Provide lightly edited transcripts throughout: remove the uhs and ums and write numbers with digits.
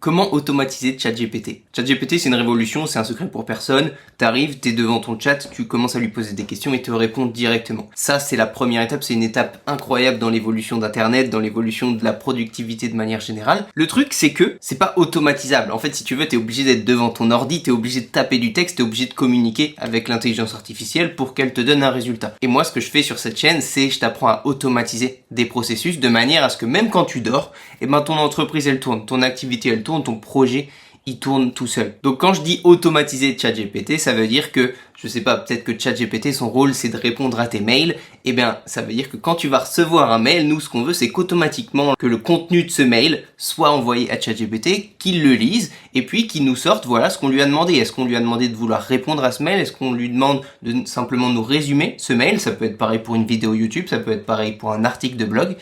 Comment automatiser ChatGPT? ChatGPT, c'est une révolution, c'est un secret pour personne. T'arrives, t'es devant ton chat, tu commences à lui poser des questions et te répond directement. Ça, c'est la première étape, c'est une étape incroyable dans l'évolution d'Internet, dans l'évolution de la productivité de manière générale. Le truc, c'est que c'est pas automatisable. En fait, si tu veux, t'es obligé d'être devant ton ordi, t'es obligé de taper du texte, t'es obligé de communiquer avec l'intelligence artificielle pour qu'elle te donne un résultat. Et moi, ce que je fais sur cette chaîne, c'est je t'apprends à automatiser des processus de manière à ce que même quand tu dors, ton entreprise, elle tourne, ton activité, elle tourne, ton projet, il tourne tout seul. Donc quand je dis automatiser ChatGPT, ça veut dire que, je sais pas, peut-être que ChatGPT, son rôle c'est de répondre à tes mails. Eh bien, ça veut dire que quand tu vas recevoir un mail, nous ce qu'on veut c'est qu'automatiquement que le contenu de ce mail soit envoyé à ChatGPT, qu'il le lise et puis qu'il nous sorte voilà ce qu'on lui a demandé. Est-ce qu'on lui a demandé de vouloir répondre à ce mail? Est-ce qu'on lui demande de simplement nous résumer ce mail? Ça peut être pareil pour une vidéo YouTube, ça peut être pareil pour un article de blog.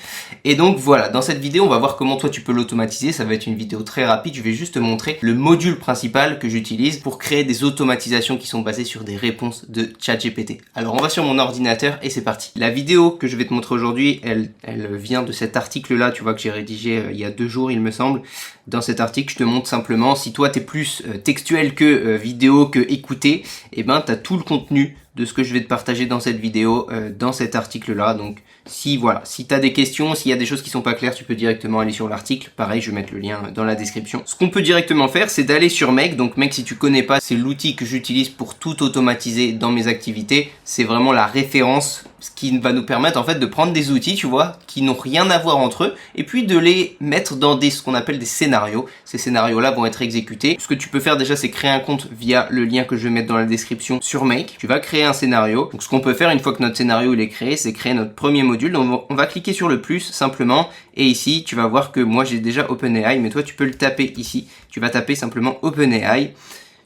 Et donc voilà, dans cette vidéo, on va voir comment toi tu peux l'automatiser. Ça va être une vidéo très rapide, je vais juste te montrer le module principal que j'utilise pour créer des automatisations qui sont basées sur des réponses de ChatGPT. Alors on va sur mon ordinateur et c'est parti. La vidéo que je vais te montrer aujourd'hui, elle vient de cet article-là, tu vois, que j'ai rédigé il y a 2 jours, il me semble. Dans cet article, je te montre simplement, si toi t'es plus textuel que vidéo, que écouter, et ben t'as tout le contenu de ce que je vais te partager dans cette vidéo, dans cet article-là. Donc si t'as des questions, s'il y a des choses qui sont pas claires, tu peux directement aller sur l'article. Pareil, je vais mettre le lien dans la description. Ce qu'on peut directement faire, c'est d'aller sur Make. Donc Make, si tu connais pas, c'est l'outil que j'utilise pour tout automatiser dans mes activités. C'est vraiment la référence, ce qui va nous permettre en fait de prendre des outils, tu vois, qui n'ont rien à voir entre eux, et puis de les mettre dans ce qu'on appelle des scénarios. Ces scénarios-là vont être exécutés. Ce que tu peux faire déjà, c'est créer un compte via le lien que je vais mettre dans la description sur Make. Tu vas créer un scénario. Donc ce qu'on peut faire une fois que notre scénario il est créé, c'est créer notre premier module. Donc on va cliquer sur le plus simplement, et ici tu vas voir que moi j'ai déjà OpenAI, mais toi tu peux le taper ici. Tu vas taper simplement OpenAI.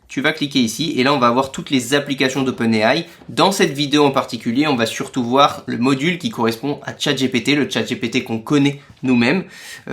Tu vas cliquer ici et là on va avoir toutes les applications d'OpenAI. Dans cette vidéo en particulier, on va surtout voir le module qui correspond à ChatGPT, le ChatGPT qu'on connaît nous-mêmes.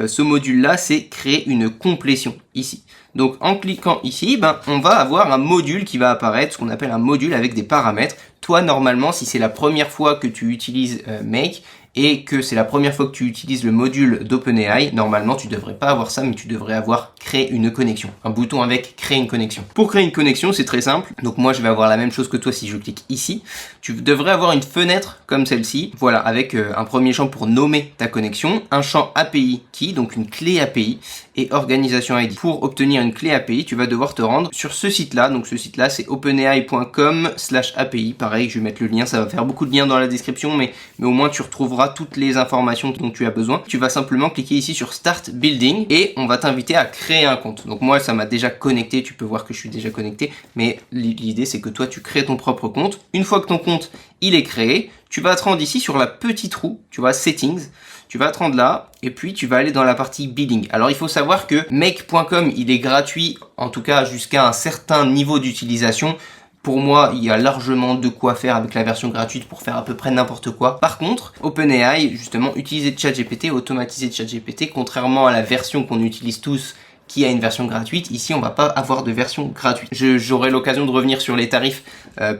Ce module-là, c'est créer une complétion ici. Donc en cliquant ici, on va avoir un module qui va apparaître, ce qu'on appelle un module avec des paramètres. Toi, normalement, si c'est la première fois que tu utilises Make, et que c'est la première fois que tu utilises le module d'OpenAI, normalement tu devrais pas avoir ça, mais tu devrais avoir créé une connexion. Un bouton avec créer une connexion. Pour créer une connexion, c'est très simple. Donc moi je vais avoir la même chose que toi si je clique ici. Tu devrais avoir une fenêtre comme celle-ci, voilà, avec un premier champ pour nommer ta connexion, un champ API key, donc une clé API, et organisation ID. Pour obtenir une clé API, tu vas devoir te rendre sur ce site-là. Donc ce site-là, c'est openai.com/API. Pareil, je vais mettre le lien, ça va faire beaucoup de liens dans la description, mais au moins tu retrouveras toutes les informations dont tu as besoin. Tu vas simplement cliquer ici sur Start Building et on va t'inviter à créer un compte. Donc moi, ça m'a déjà connecté, tu peux voir que je suis déjà connecté, mais l'idée c'est que toi, tu crées ton propre compte. Une fois que ton compte, il est créé, tu vas te rendre ici sur la petite roue, tu vois, Settings. Tu vas te rendre là et puis tu vas aller dans la partie Billing. Alors il faut savoir que make.com il est gratuit, en tout cas jusqu'à un certain niveau d'utilisation. Pour moi, il y a largement de quoi faire avec la version gratuite pour faire à peu près n'importe quoi. Par contre, OpenAI, justement, utiliser ChatGPT, automatiser ChatGPT, contrairement à la version qu'on utilise tous, qui a une version gratuite, ici on va pas avoir de version gratuite. J'aurai l'occasion de revenir sur les tarifs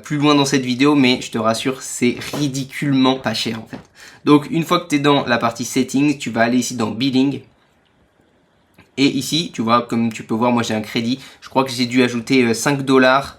plus loin dans cette vidéo, mais je te rassure, c'est ridiculement pas cher en fait. Donc une fois que tu es dans la partie Settings, tu vas aller ici dans Billing. Et ici, tu vois, comme tu peux voir, moi j'ai un crédit. Je crois que j'ai dû ajouter 5$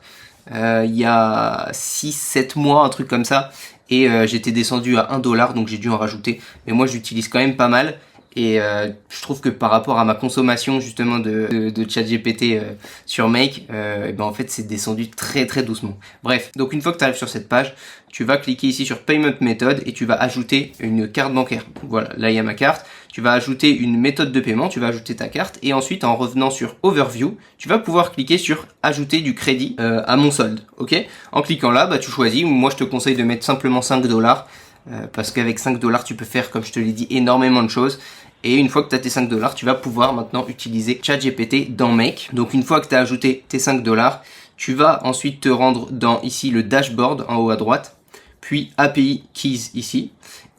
il y a 6-7 mois, un truc comme ça. Et j'étais descendu à 1$, donc j'ai dû en rajouter. Mais moi j'utilise quand même pas mal. Et je trouve que par rapport à ma consommation justement de ChatGPT sur Make, et ben en fait c'est descendu très très doucement. Bref, donc une fois que tu arrives sur cette page, tu vas cliquer ici sur Payment Method et tu vas ajouter une carte bancaire. Voilà, là il y a ma carte. Tu vas ajouter une méthode de paiement, tu vas ajouter ta carte et ensuite en revenant sur Overview, tu vas pouvoir cliquer sur Ajouter du crédit à mon solde. Ok? En cliquant là, tu choisis. Moi je te conseille de mettre simplement 5$. Parce qu'avec 5$, tu peux faire, comme je te l'ai dit, énormément de choses. Et une fois que tu as tes 5$, tu vas pouvoir maintenant utiliser ChatGPT dans Make. Donc une fois que tu as ajouté tes 5$, tu vas ensuite te rendre dans ici le dashboard en haut à droite, puis API Keys ici.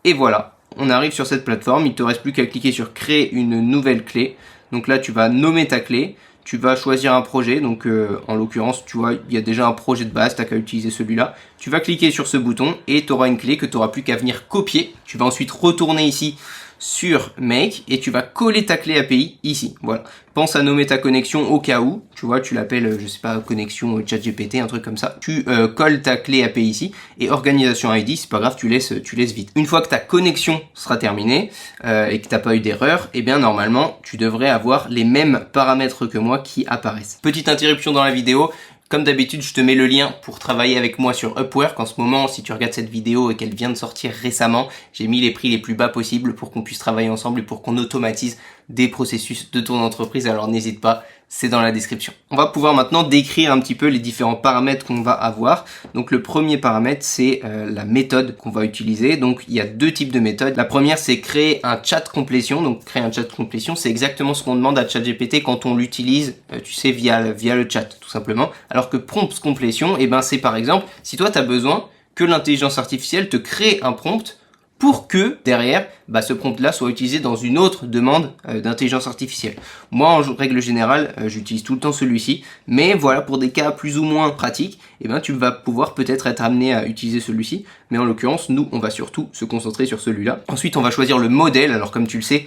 Et voilà, on arrive sur cette plateforme. Il ne te reste plus qu'à cliquer sur créer une nouvelle clé. Donc là, tu vas nommer ta clé. Tu vas choisir un projet, donc en l'occurrence, tu vois, il y a déjà un projet de base, tu n'as qu'à utiliser celui-là. Tu vas cliquer sur ce bouton et tu auras une clé que tu n'auras plus qu'à venir copier. Tu vas ensuite retourner ici sur Make et tu vas coller ta clé API ici. Voilà. Pense à nommer ta connexion au cas où. Tu vois, tu l'appelles, je sais pas, connexion ChatGPT, un truc comme ça. Tu colles ta clé API ici et organisation ID, c'est pas grave, tu laisses vide. Une fois que ta connexion sera terminée et que t'as pas eu d'erreur, eh bien normalement, tu devrais avoir les mêmes paramètres que moi qui apparaissent. Petite interruption dans la vidéo. Comme d'habitude, je te mets le lien pour travailler avec moi sur Upwork. En ce moment, si tu regardes cette vidéo et qu'elle vient de sortir récemment, j'ai mis les prix les plus bas possibles pour qu'on puisse travailler ensemble et pour qu'on automatise des processus de ton entreprise. Alors n'hésite pas, c'est dans la description. On va pouvoir maintenant décrire un petit peu les différents paramètres qu'on va avoir. Donc le premier paramètre, c'est la méthode qu'on va utiliser. Donc il y a deux types de méthodes. La première, c'est créer un chat complétion. Donc créer un chat complétion, c'est exactement ce qu'on demande à ChatGPT quand on l'utilise, tu sais, via le chat, tout simplement. Alors que prompt complétion, eh ben, c'est par exemple, si toi tu as besoin que l'intelligence artificielle te crée un prompt pour que derrière, ce prompt-là soit utilisé dans une autre demande d'intelligence artificielle. Moi, en règle générale, j'utilise tout le temps celui-ci, mais voilà, pour des cas plus ou moins pratiques, tu vas pouvoir peut-être être amené à utiliser celui-ci, mais en l'occurrence, nous, on va surtout se concentrer sur celui-là. Ensuite, on va choisir le modèle. Alors, comme tu le sais,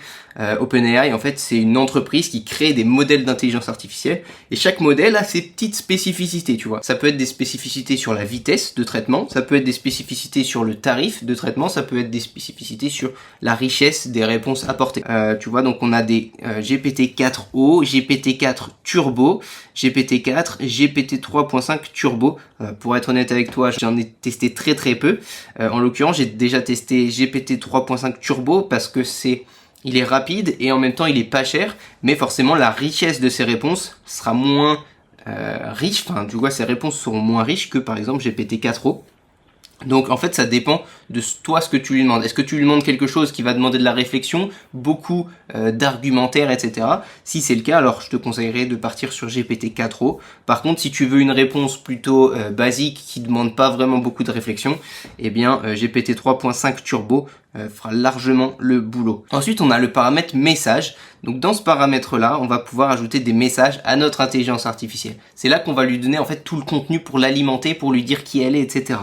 OpenAI, en fait, c'est une entreprise qui crée des modèles d'intelligence artificielle, et chaque modèle a ses petites spécificités, tu vois. Ça peut être des spécificités sur la vitesse de traitement, ça peut être des spécificités sur le tarif de traitement, ça peut être des spécificités sur la richesse des réponses apportées. Tu vois, donc on a des GPT-4o, GPT-4 Turbo, GPT-4, GPT 3.5 Turbo. Pour être honnête avec toi, j'en ai testé très peu. En l'occurrence, j'ai déjà testé GPT 3.5 Turbo parce que il est rapide et en même temps il est pas cher, mais forcément la richesse de ses réponses sera moins riche. Enfin, tu vois, ses réponses seront moins riches que par exemple GPT-4o. Donc en fait ça dépend de toi ce que tu lui demandes. Est-ce que tu lui demandes quelque chose qui va demander de la réflexion, beaucoup d'argumentaire, etc. Si c'est le cas, alors je te conseillerais de partir sur GPT-4o. Par contre, si tu veux une réponse plutôt basique qui demande pas vraiment beaucoup de réflexion, eh bien GPT 3.5 Turbo fera largement le boulot. Ensuite, on a le paramètre message. Donc dans ce paramètre-là, on va pouvoir ajouter des messages à notre intelligence artificielle. C'est là qu'on va lui donner en fait tout le contenu pour l'alimenter, pour lui dire qui elle est, etc.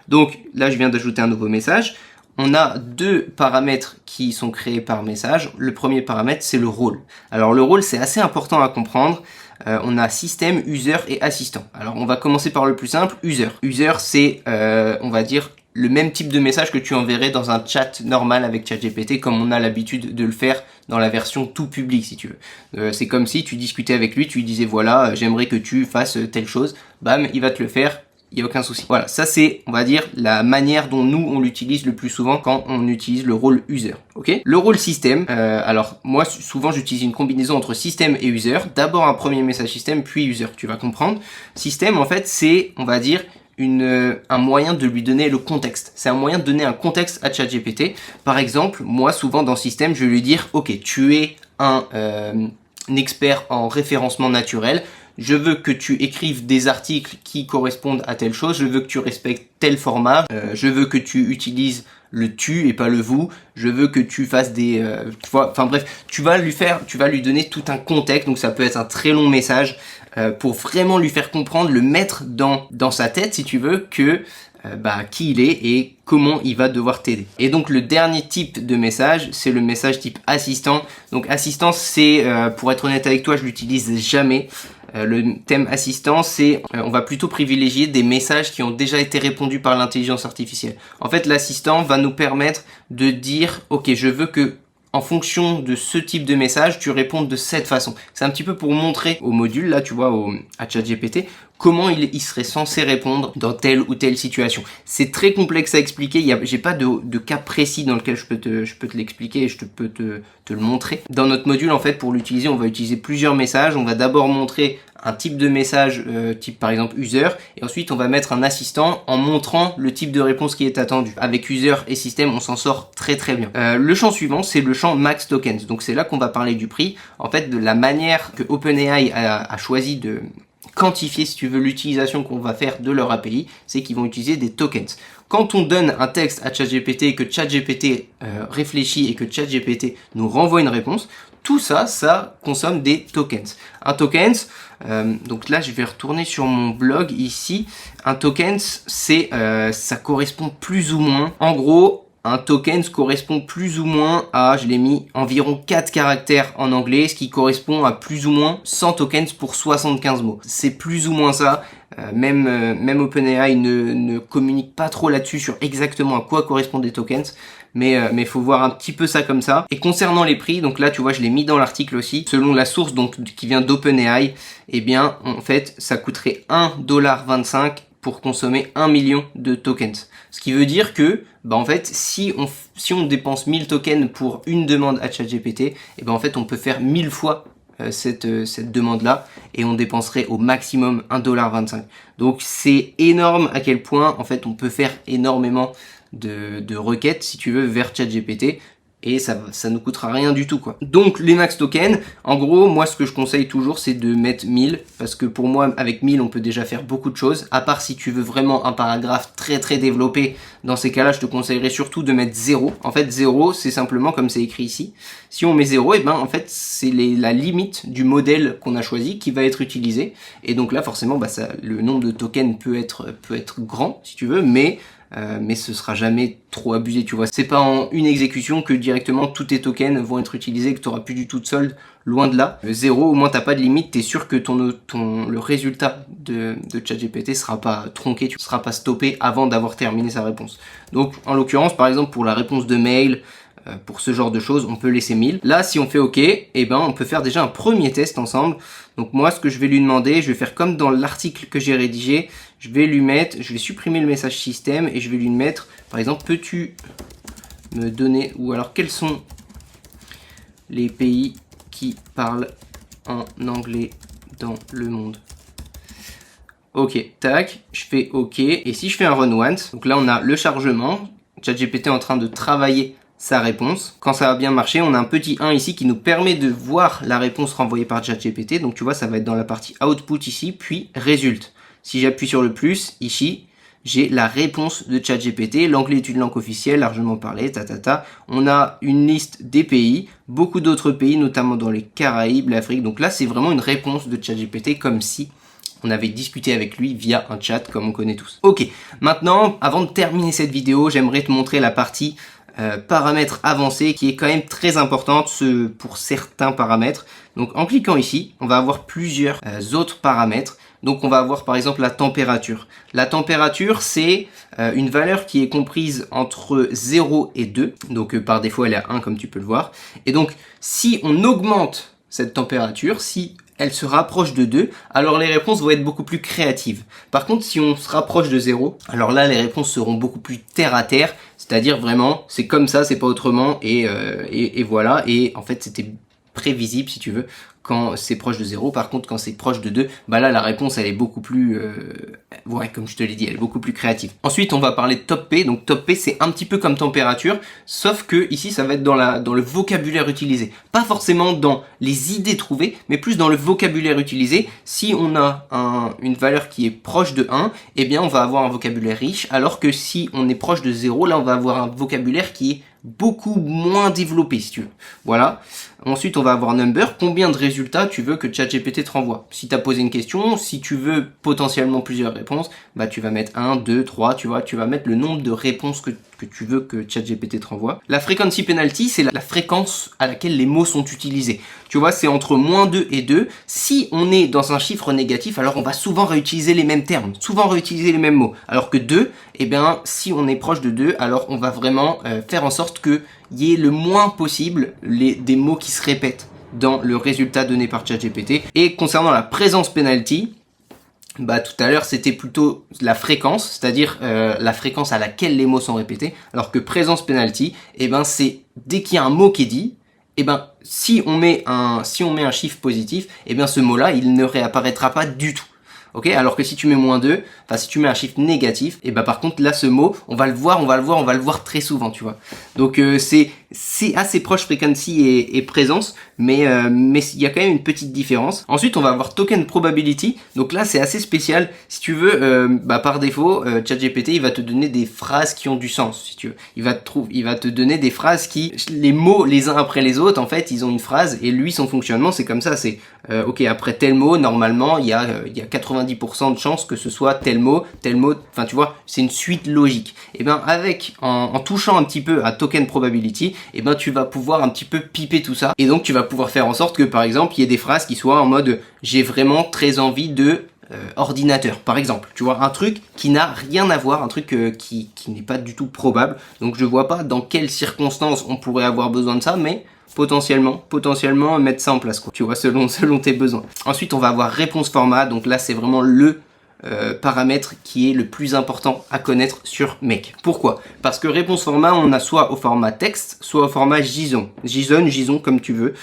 Donc là, je viens d'ajouter un nouveau message. On a deux paramètres qui sont créés par message. Le premier paramètre, c'est le rôle. Alors le rôle, c'est assez important à comprendre. On a système, user et assistant. Alors on va commencer par le plus simple, user. User, c'est, on va dire, le même type de message que tu enverrais dans un chat normal avec ChatGPT, comme on a l'habitude de le faire dans la version tout public, si tu veux. C'est comme si tu discutais avec lui, tu lui disais, voilà, j'aimerais que tu fasses telle chose. Bam, il va te le faire. Il n'y a aucun souci. Voilà, ça c'est, on va dire, la manière dont nous, on l'utilise le plus souvent quand on utilise le rôle user. Ok. Le rôle système, alors moi, souvent, j'utilise une combinaison entre système et user. D'abord un premier message système, puis user. Tu vas comprendre. Système, en fait, c'est, on va dire, un moyen de lui donner le contexte. C'est un moyen de donner un contexte à ChatGPT. Par exemple, moi, souvent dans système, je vais lui dire, ok, tu es un expert en référencement naturel. Je veux que tu écrives des articles qui correspondent à telle chose, je veux que tu respectes tel format, je veux que tu utilises le tu et pas le vous, je veux que tu fasses des... enfin bref, tu vas lui donner tout un contexte, donc ça peut être un très long message pour vraiment lui faire comprendre, le mettre dans sa tête si tu veux, que qui il est et comment il va devoir t'aider. Et donc le dernier type de message, c'est le message type assistant. Donc assistant, c'est, pour être honnête avec toi, je l'utilise jamais. Le thème assistant, c'est, on va plutôt privilégier des messages qui ont déjà été répondus par l'intelligence artificielle. En fait, l'assistant va nous permettre de dire, ok, je veux que en fonction de ce type de message, tu réponds de cette façon. C'est un petit peu pour montrer au module, là, tu vois, à ChatGPT, comment il serait censé répondre dans telle ou telle situation. C'est très complexe à expliquer, j'ai pas de cas précis dans lequel je peux te l'expliquer et je peux te le montrer. Dans notre module, en fait, pour l'utiliser, on va utiliser plusieurs messages. On va d'abord montrer un type de message, type par exemple user, et ensuite on va mettre un assistant en montrant le type de réponse qui est attendu. Avec user et système, on s'en sort très bien. Le champ suivant, c'est le champ max tokens. Donc c'est là qu'on va parler du prix, en fait de la manière que OpenAI a choisi de quantifier, si tu veux, l'utilisation qu'on va faire de leur API, c'est qu'ils vont utiliser des tokens. Quand on donne un texte à ChatGPT et que ChatGPT réfléchit et que ChatGPT nous renvoie une réponse, tout ça, ça consomme des tokens. Un tokens, donc là je vais retourner sur mon blog ici. Un tokens, c'est, ça correspond plus ou moins, en gros, Un token correspond plus ou moins à, je l'ai mis, environ 4 caractères en anglais, ce qui correspond à plus ou moins 100 tokens pour 75 mots. C'est plus ou moins ça. Même OpenAI ne communique pas trop là-dessus sur exactement à quoi correspondent les tokens. Mais faut voir un petit peu ça comme ça. Et concernant les prix, donc là tu vois je l'ai mis dans l'article aussi, selon la source donc qui vient d'OpenAI, eh bien en fait ça coûterait 1,25$ pour consommer 1 million de tokens. Ce qui veut dire que, bah en fait, si on dépense 1000 tokens pour une demande à ChatGPT, et ben en fait on peut faire 1000 fois cette demande-là et on dépenserait au maximum 1,25$. Donc c'est énorme à quel point en fait on peut faire énormément de requêtes si tu veux vers ChatGPT. Et ça nous coûtera rien du tout quoi. Donc les max tokens, en gros moi ce que je conseille toujours c'est de mettre 1000 parce que pour moi avec 1000 on peut déjà faire beaucoup de choses, à part si tu veux vraiment un paragraphe très développé. Dans ces cas là je te conseillerais surtout de mettre 0. En fait 0 c'est simplement comme c'est écrit ici. Si on met 0 et ben en fait c'est la limite du modèle qu'on a choisi qui va être utilisé. Et donc là forcément bah, le nombre de tokens peut être grand si tu veux, mais ce sera jamais trop abusé, tu vois. C'est pas en une exécution que directement tous tes tokens vont être utilisés, que tu auras plus du tout de solde, loin de là. 0, au moins t'as pas de limite, t'es sûr que le résultat de ChatGPT sera pas tronqué, tu seras pas stoppé avant d'avoir terminé sa réponse. Donc en l'occurrence, par exemple pour la réponse de mail, pour ce genre de choses, on peut laisser 1000. Là, si on fait OK, eh ben, on peut faire déjà un premier test ensemble. Donc moi, ce que je vais lui demander, je vais faire comme dans l'article que j'ai rédigé. Je vais supprimer le message système et je vais lui mettre, par exemple, peux-tu me donner, ou alors quels sont les pays qui parlent en anglais dans le monde? Ok, tac, je fais OK. Et si je fais un run once, donc là on a le chargement, ChatGPT est en train de travailler sa réponse. Quand ça va bien marcher, on a un petit 1 ici qui nous permet de voir la réponse renvoyée par ChatGPT. Donc tu vois, ça va être dans la partie output ici, puis résulte. Si j'appuie sur le plus, ici, j'ai la réponse de ChatGPT. L'anglais est une langue officielle, largement parlée, On a une liste des pays, beaucoup d'autres pays, notamment dans les Caraïbes, l'Afrique. Donc là, c'est vraiment une réponse de ChatGPT, comme si on avait discuté avec lui via un chat, comme on connaît tous. Ok, maintenant, avant de terminer cette vidéo, j'aimerais te montrer la partie paramètres avancés qui est quand même très importante pour certains paramètres. Donc en cliquant ici, on va avoir plusieurs autres paramètres. Donc on va avoir par exemple la température. La température c'est une valeur qui est comprise entre 0 et 2. Donc par défaut elle est à 1 comme tu peux le voir. Et donc si on augmente cette température, si elle se rapproche de 2, alors les réponses vont être beaucoup plus créatives. Par contre, si on se rapproche de 0, alors là, les réponses seront beaucoup plus terre à terre, c'est-à-dire vraiment, c'est comme ça, c'est pas autrement, et voilà, et en fait, c'était prévisible, si tu veux, quand c'est proche de 0. Par contre, quand c'est proche de 2, bah là, la réponse, elle est beaucoup plus, ouais, comme je te l'ai dit, elle est beaucoup plus créative. Ensuite, on va parler de top P. Donc, top P, c'est un petit peu comme température, sauf que ici, ça va être dans le vocabulaire utilisé. Pas forcément dans les idées trouvées, mais plus dans le vocabulaire utilisé. Si on a une valeur qui est proche de 1, eh bien, on va avoir un vocabulaire riche, alors que si on est proche de 0, là, on va avoir un vocabulaire qui est beaucoup moins développé, si tu veux. Voilà. Ensuite, on va avoir number. Combien de résultats tu veux que ChatGPT te renvoie? Si tu as posé une question, si tu veux potentiellement plusieurs réponses, bah tu vas mettre 1, 2, 3, tu vois, tu vas mettre le nombre de réponses que tu veux que ChatGPT te renvoie. La frequency penalty, c'est la fréquence à laquelle les mots sont utilisés. Tu vois, c'est entre -2 et 2. Si on est dans un chiffre négatif, alors on va souvent réutiliser les mêmes termes, souvent réutiliser les mêmes mots. Alors que 2, eh bien, si on est proche de 2, alors on va vraiment faire en sorte qu'il y ait le moins possible des mots qui se répètent dans le résultat donné par ChatGPT. Et concernant la présence penalty, bah tout à l'heure c'était plutôt la fréquence, c'est-à-dire la fréquence à laquelle les mots sont répétés, alors que présence penalty, eh ben c'est dès qu'il y a un mot qui est dit, eh ben si on met un chiffre positif, eh bien ce mot-là il ne réapparaîtra pas du tout. Ok, alors que si tu mets -2, enfin si tu mets un chiffre négatif, et bah par contre là ce mot, on va le voir très souvent, tu vois. Donc c'est assez proche frequency et présence, mais il y a quand même une petite différence. Ensuite on va avoir token probability. Donc là c'est assez spécial. Si tu veux, par défaut, ChatGPT il va te donner des phrases qui ont du sens, si tu veux. Il va te donner des phrases qui, les mots les uns après les autres, en fait ils ont une phrase et lui son fonctionnement c'est comme ça, c'est ok, après tel mot, normalement, il y a 90% de chances que ce soit tel mot, enfin tu vois, c'est une suite logique. Et bien en touchant un petit peu à token probability, et ben tu vas pouvoir un petit peu piper tout ça. Et donc tu vas pouvoir faire en sorte que par exemple, il y ait des phrases qui soient en mode j'ai vraiment très envie de ordinateur, par exemple. Tu vois, un truc qui n'a rien à voir, un truc qui n'est pas du tout probable. Donc je vois pas dans quelles circonstances on pourrait avoir besoin de ça, mais potentiellement mettre ça en place, quoi. Tu vois, selon tes besoins. Ensuite, on va avoir réponse format. Donc là, c'est vraiment le paramètre qui est le plus important à connaître sur Make. Pourquoi? Parce que réponse format, on a soit au format texte, soit au format JSON. JSON, comme tu veux.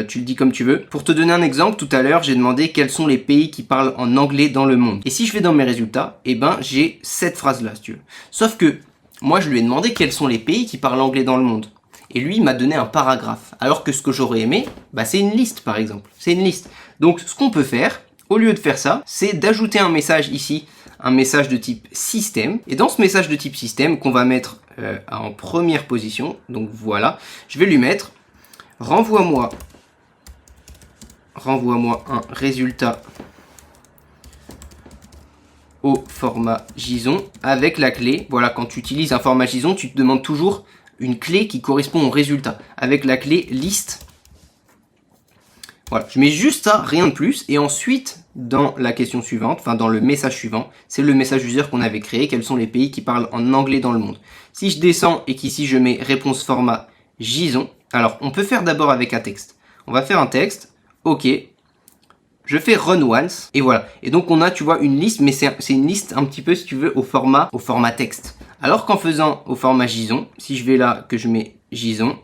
Tu le dis comme tu veux. Pour te donner un exemple, tout à l'heure, j'ai demandé quels sont les pays qui parlent en anglais dans le monde. Et si je vais dans mes résultats, eh ben, j'ai cette phrase-là, si tu veux. Sauf que, moi, je lui ai demandé quels sont les pays qui parlent anglais dans le monde. Et lui, il m'a donné un paragraphe. Alors que ce que j'aurais aimé, bah, c'est une liste, par exemple. C'est une liste. Donc, ce qu'on peut faire, au lieu de faire ça, c'est d'ajouter un message ici, un message de type système. Et dans ce message de type système, qu'on va mettre en première position, donc voilà, je vais lui mettre renvoie-moi un résultat au format JSON avec la clé. Voilà, quand tu utilises un format JSON, tu te demandes toujours une clé qui correspond au résultat avec la clé liste. Voilà, je mets juste ça, rien de plus. Et ensuite, dans la question suivante, enfin dans le message suivant, c'est le message user qu'on avait créé. Quels sont les pays qui parlent en anglais dans le monde? Si je descends et qu'ici je mets réponse format JSON, alors on peut faire d'abord avec un texte. On va faire un texte, ok. Je fais run once, et voilà. Et donc on a, tu vois, une liste, mais c'est une liste un petit peu, si tu veux, au format texte. Alors qu'en faisant au format JSON, si je vais là, que je mets JSON,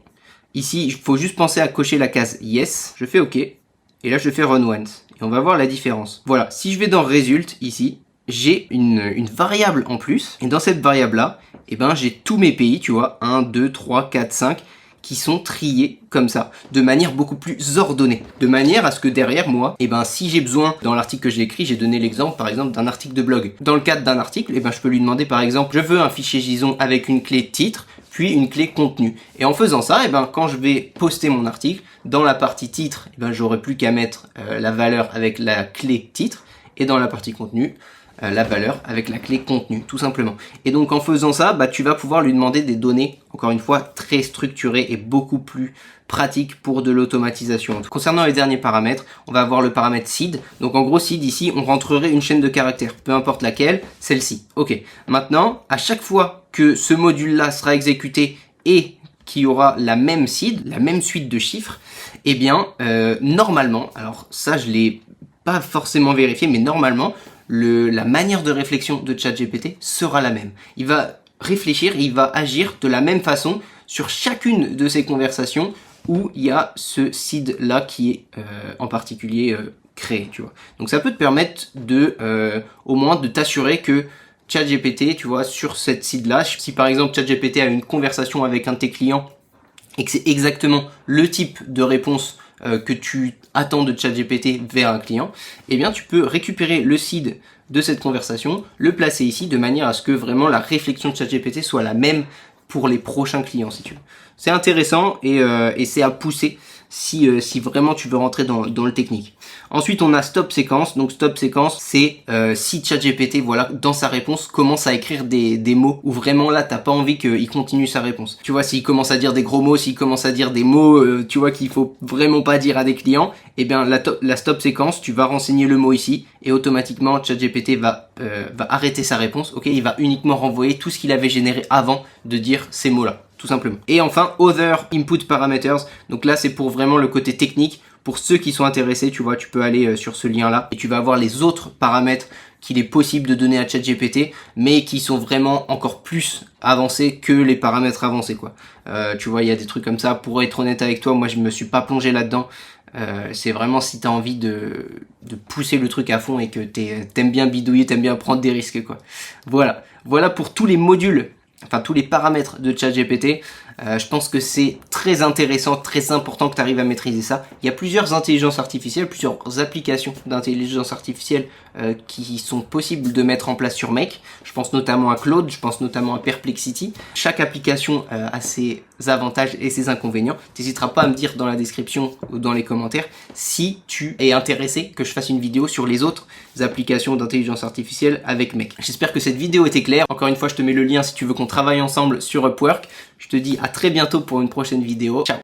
ici, il faut juste penser à cocher la case yes, je fais OK, et là je fais run once, et on va voir la différence. Voilà, si je vais dans result, ici, j'ai une variable en plus, et dans cette variable-là, eh ben, j'ai tous mes pays, tu vois, 1, 2, 3, 4, 5, qui sont triés comme ça, de manière beaucoup plus ordonnée, de manière à ce que derrière moi, eh ben, si j'ai besoin, dans l'article que j'ai écrit, j'ai donné l'exemple par exemple d'un article de blog. Dans le cadre d'un article, eh ben, je peux lui demander par exemple, je veux un fichier JSON avec une clé titre, puis une clé contenu. Et en faisant ça, eh ben, quand je vais poster mon article, dans la partie titre, eh ben, j'aurai plus qu'à mettre la valeur avec la clé titre, et dans la partie contenu, la valeur avec la clé contenu, tout simplement. Et donc en faisant ça, bah, tu vas pouvoir lui demander des données, encore une fois, très structurées et beaucoup plus pratiques pour de l'automatisation. Concernant les derniers paramètres, on va avoir le paramètre seed. Donc en gros, seed ici, on rentrerait une chaîne de caractères, peu importe laquelle, celle-ci. Ok, maintenant, à chaque fois que ce module-là sera exécuté et qui aura la même seed, la même suite de chiffres, eh bien, normalement, alors ça je l'ai pas forcément vérifié, mais normalement, la manière de réflexion de ChatGPT sera la même. Il va réfléchir, il va agir de la même façon sur chacune de ces conversations où il y a ce seed là qui est en particulier créé, tu vois. Donc ça peut te permettre de au moins de t'assurer que ChatGPT, tu vois, sur cette seed là, si par exemple ChatGPT a une conversation avec un de tes clients et que c'est exactement le type de réponse que tu attends de ChatGPT vers un client, eh bien tu peux récupérer le seed de cette conversation, le placer ici de manière à ce que vraiment la réflexion de ChatGPT soit la même pour les prochains clients, si tu veux. C'est intéressant et c'est à pousser si vraiment tu veux rentrer dans le technique. Ensuite, on a stop séquence. Donc stop séquence, c'est si ChatGPT, voilà, dans sa réponse, commence à écrire des mots où vraiment là, t'as pas envie qu'il continue sa réponse. Tu vois, s'il commence à dire des gros mots, s'il commence à dire des mots, tu vois, qu'il faut vraiment pas dire à des clients, eh bien la stop séquence, tu vas renseigner le mot ici et automatiquement ChatGPT va arrêter sa réponse. Ok, il va uniquement renvoyer tout ce qu'il avait généré avant de dire ces mots-là, tout simplement. Et enfin, Other Input Parameters. Donc là, c'est pour vraiment le côté technique. Pour ceux qui sont intéressés, tu vois, tu peux aller sur ce lien-là et tu vas avoir les autres paramètres qu'il est possible de donner à ChatGPT, mais qui sont vraiment encore plus avancés que les paramètres avancés, quoi. Tu vois, il y a des trucs comme ça. Pour être honnête avec toi, moi, je me suis pas plongé là-dedans. C'est vraiment si t'as envie de pousser le truc à fond et que t'aimes bien bidouiller, t'aimes bien prendre des risques, quoi. Voilà pour tous les modules, enfin tous les paramètres de ChatGPT. Je pense que c'est très intéressant, très important que tu arrives à maîtriser ça. Il y a plusieurs intelligences artificielles, plusieurs applications d'intelligence artificielle qui sont possibles de mettre en place sur Make. Je pense notamment à Claude, je pense notamment à Perplexity. Chaque application a ses avantages et ses inconvénients. T'hésiteras pas à me dire dans la description ou dans les commentaires si tu es intéressé que je fasse une vidéo sur les autres applications d'intelligence artificielle avec Mec. J'espère que cette vidéo était claire. Encore une fois, je te mets le lien si tu veux qu'on travaille ensemble sur Upwork. Je te dis à très bientôt pour une prochaine vidéo. Ciao!